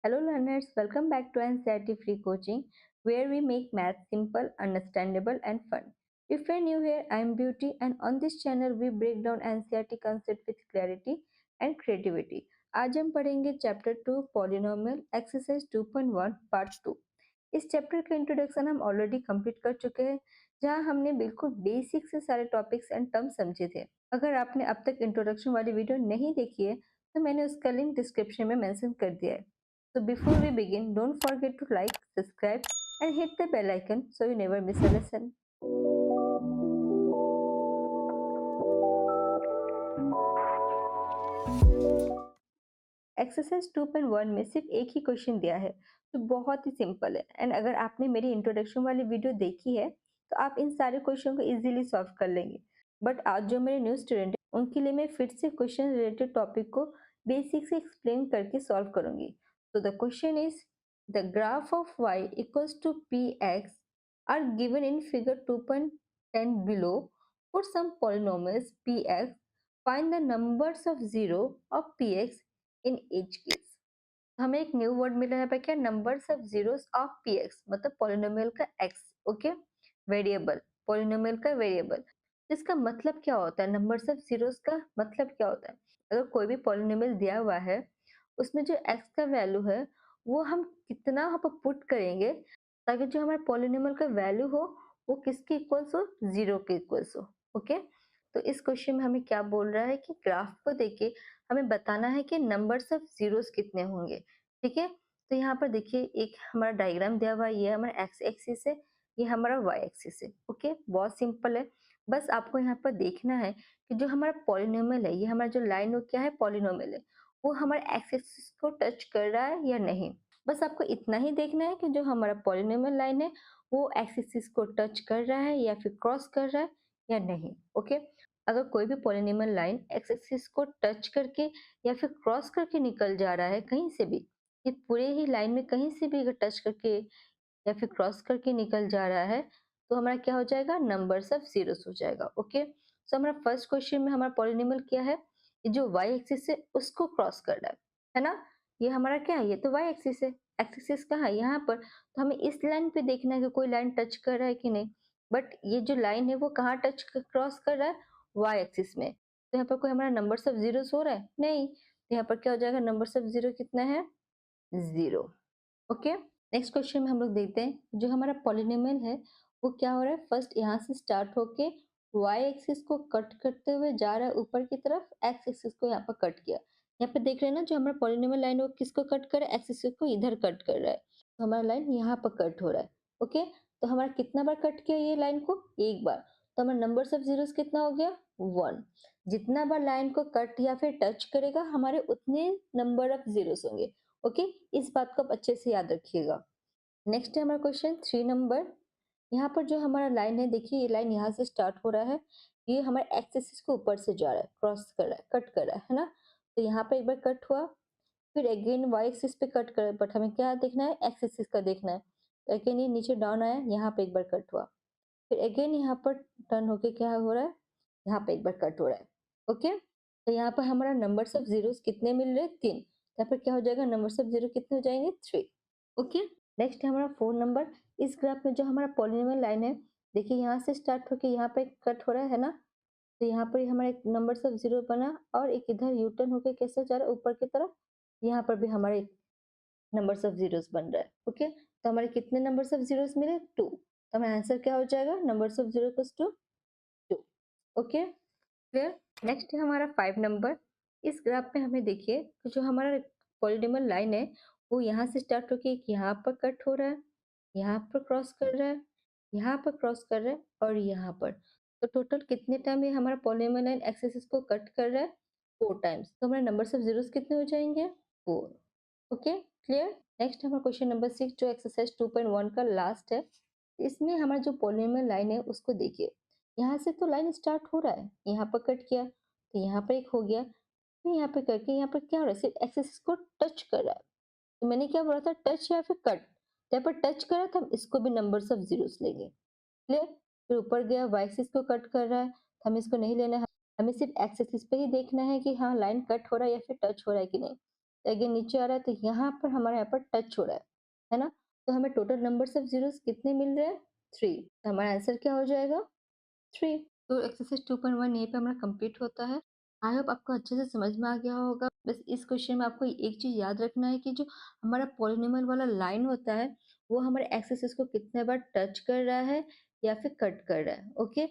Hello learners, welcome back to NCERT Free Coaching where we make math simple, understandable and fun. If you're new here, I am Beauty and on this channel we break down NCERT concept with clarity and creativity. आज हम पढ़ेंगे chapter 2 polynomial exercise 2.1 part 2। इस chapter का introduction हम already complete कर चुके हैं जहां हमने बिल्कुल बेसिक से सारे टॉपिक्स एंड टर्म समझे थे। अगर आपने अब तक इंट्रोडक्शन वाली वीडियो नहीं देखी है तो मैंने उसका लिंक डिस्क्रिप्शन में मेंशन कर दिया है। So before we begin, don't forget to like, subscribe and hit the bell icon so you never miss a lesson. Exercise 2.1 में सिर्फ एक ही क्वेश्चन दिया है तो बहुत ही सिंपल है एंड अगर आपने मेरी इंट्रोडक्शन वाली वीडियो देखी है तो आप इन सारे क्वेश्चन को इजीली सॉल्व कर लेंगे। बट आज जो मेरे न्यू स्टूडेंट हैं उनके लिए मैं फिर से क्वेश्चन रिलेटेड टॉपिक को बेसिक से एक्सप्लेन करके सॉल्व करूंगी। तो the question is the graph of y equals to p x are given in figure 2.10 below for some polynomials p x find the numbers of zero of p x in each case. हमें एक new word मिला है क्या, numbers of zeros of p x मतलब polynomial का x. Okay, variable, polynomial का variable. इसका मतलब क्या होता है, नंबर्स ऑफ जीरोस का मतलब क्या होता है? अगर कोई भी पॉलिनोमियल दिया हुआ है उसमें जो एक्स का वैल्यू है वो हम कितना यहाँ पर पुट करेंगे ताकि जो हमारे पॉलिनोमियल का वैल्यू हो वो किसके इक्वल्स हो, जीरो के इक्वल्स हो। ओके, तो इस क्वेश्चन में हमें क्या बोल रहा है कि ग्राफ को देके हमें बताना है कि नंबर्स ऑफ जीरोस कितने होंगे। ठीक है, तो यहाँ पर देखिए एक हमारा डायग्राम दिया हुआ है, ये हमारा एक्स एक्सिस है, ये हमारा वाई एक्सिस है। ओके, बहुत सिंपल है। बस आपको यहाँ पर देखना है कि जो हमारा पॉलिनोमियल है, ये हमारा जो लाइन वो क्या है, पॉलिनोमियल है, वो हमारे एक्स एक्सिस को टच कर रहा है या नहीं। बस आपको इतना ही देखना है कि जो हमारा पॉलिनोमियल लाइन है वो एक्स एक्सिस को टच कर रहा है या फिर क्रॉस कर रहा है या नहीं। ओके, अगर कोई भी पॉलिनोमियल लाइन एक्स एक्सिस को टच करके या फिर क्रॉस करके निकल जा रहा है कहीं से भी, ये पूरे ही लाइन में कहीं से भी अगर टच करके या फिर क्रॉस करके निकल जा रहा है तो हमारा क्या हो जाएगा, नंबर्स ऑफ जीरोस हो जाएगा। ओके, सो हमारा फर्स्ट क्वेश्चन में हमारा पॉलिनोमियल क्या है, ये जो वाई एक्सिस है उसको क्रॉस कर रहा है ना। ये हमारा क्या है, ये तो वाई एक्सिस है। एक्स एक्सिस कहाँ है, यहाँ पर। तो हमें इस लाइन पे देखना है कि कोई लाइन टच कर रहा है कि नहीं। बट ये जो लाइन है वो कहाँ टच क्रॉस कर रहा है, वाई एक्सिस में। तो यहाँ पर कोई हमारा नंबर्स ऑफ जीरोस हो रहा है नहीं, तो यहाँ पर क्या हो जाएगा, नंबर्स ऑफ जीरो कितना है, जीरो। ओके, नेक्स्ट क्वेश्चन में हम लोग देखते हैं जो हमारा पॉलिनोमियल है वो क्या हो रहा है, फर्स्ट यहाँ से स्टार्ट होके y एक्सिस को कट करते हुए जा रहा है ऊपर की तरफ, x एक्सिस को यहाँ पर कट किया। यहाँ पे देख रहे हैं ना, जो हमारा पॉलिनोमियल लाइन है वो किसको कट कर रहा है, x एक्सिस को इधर कट कर रहा है। तो हमारा लाइन यहाँ पर कट हो रहा है। ओके, तो हमारा कितना बार कट किया ये लाइन को, एक बार। तो हमारा नंबर्स ऑफ जीरोस कितना हो गया, वन। जितना बार लाइन को कट या फिर टच करेगा हमारे उतने नंबर ऑफ जीरोस होंगे। ओके, इस बात को आप अच्छे से याद रखिएगा। नेक्स्ट है हमारा क्वेश्चन 3 नंबर। यहाँ पर जो हमारा लाइन है, देखिए ये लाइन यहाँ से स्टार्ट हो रहा है, ये हमारे एक्स एक्सिस को ऊपर से जा रहा है, क्रॉस कर रहा है, कट कर रहा है ना। तो यहाँ पर एक बार कट हुआ, फिर अगेन वाई एक्सिस पे कट कर, बट हमें क्या देखना है, एक्स एक्सिस का देखना है। तो अगेन ये नीचे डाउन आया, यहाँ पे एक बार कट हुआ, फिर अगेन यहाँ पर टर्न होके क्या हो रहा है, यहाँ पे एक बार कट हो रहा है। ओके, तो यहाँ पर हमारा नंबर्स ऑफ जीरोस कितने मिल रहे हैं, 3। यहाँ पर क्या हो जाएगा, नंबर्स ऑफ जीरो कितने हो जाएंगे, 3। ओके, नेक्स्ट है हमारा 4 नंबर। इस ग्राफ में जो हमारा पॉलिनोमियल लाइन है, देखिए यहाँ से स्टार्ट होके यहाँ पे कट हो रहा है ना। तो यहाँ पर हमारा एक नंबर्स ऑफ जीरो बना और एक इधर यू टर्न होके कैसे जा रहा है, ऊपर की तरफ। यहाँ पर भी हमारे नंबर्स ऑफ जीरोस बन रहा है। ओके, तो हमारे कितने नंबर्स ऑफ जीरोस मिले, 2। तो हमारा आंसर क्या हो जाएगा, numbers of zero equals to 2। Okay, clear. Next है हमारा 5 नंबर। इस ग्राफ में हमें देखिए कि जो हमारा पॉलिनोमियल लाइन है वो यहाँ से स्टार्ट होके एक यहाँ पर कट हो रहा है, यहाँ पर क्रॉस कर रहा है, यहाँ पर क्रॉस कर रहा है और यहाँ पर। तो टोटल कितने टाइम ये हमारा पॉलिनोमियल लाइन एक्स एक्सिस को कट कर रहा है, 4 टाइम्स। तो हमारे नंबर्स ऑफ जीरोस कितने हो जाएंगे, 4। Okay, clear. नेक्स्ट हमारा क्वेश्चन नंबर 6 जो एक्सरसाइज 2.1 का लास्ट है। इसमें हमारा जो पॉलिनोमियल लाइन है उसको देखिए, यहाँ से तो लाइन स्टार्ट हो रहा है, यहाँ पर कट किया तो यहाँ पर एक हो गया, फिर यहाँ पे करके यहाँ पर क्या हो रहा है, सिर्फ एक्सिस को टच कर रहा है। तो मैंने क्या बोला था, टच या फिर कट। तो यहाँ पर टच करा था, हम इसको भी नंबर्स ऑफ जीरोस लेंगे। क्लियर। फिर ऊपर गया, वाई एक्सिस को कट कर रहा है, तो हमें इसको नहीं लेना है, हमें सिर्फ एक्स एक्सिस पे ही देखना है कि हाँ लाइन कट हो रहा है या फिर टच हो रहा है कि नहीं। अगेन नीचे आ रहा है तो यहाँ पर हमारे यहाँ पर टच हो रहा है ना? तो हमें टोटल नंबर्स ऑफ ज़ीरोज़ कितने मिल रहे हैं? 3। तो हमारा आंसर क्या हो जाएगा? 3। तो एक्सरसाइज 2.1 यहीं पे हमारा कंप्लीट होता है। आई होप आपको अच्छे से समझ में आ गया होगा। बस इस क्वेश्चन में आपको एक चीज़ याद रखना है कि जो हमारा पॉलिनॉमियल वाला लाइन होता है, वो हमारे एक्स-एक्सिस को कितने बार टच कर रहा है या फिर कट कर रहा है, ओके?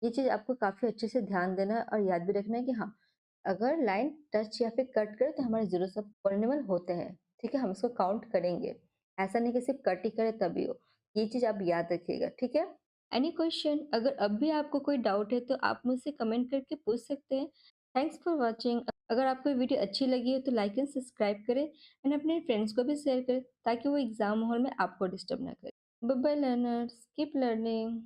ये चीज़ आपको काफ़ी अच्छे से ध्यान देना है और याद भी रखना है कि हाँ, अगर लाइन टच या फिर कट करे तो हमारे ज़ीरो सब पॉलिनॉमियल होते हैं, ठीक है? हम इसको काउंट करेंगे। ऐसा नहीं कि सिर्फ कट ही करे तभी हो। ये चीज़ आप याद रखिएगा, ठीक है? एनी क्वेश्चन अगर अब भी आपको कोई डाउट है तो आप मुझसे कमेंट करके पूछ सकते हैं। Thanks for watching. अगर आपको ये वीडियो अच्छी लगी है तो लाइक एंड सब्सक्राइब करें एंड अपने फ्रेंड्स को भी शेयर करें ताकि वो एग्जाम हॉल में आपको डिस्टर्ब ना करें। Bye bye learners, keep learning.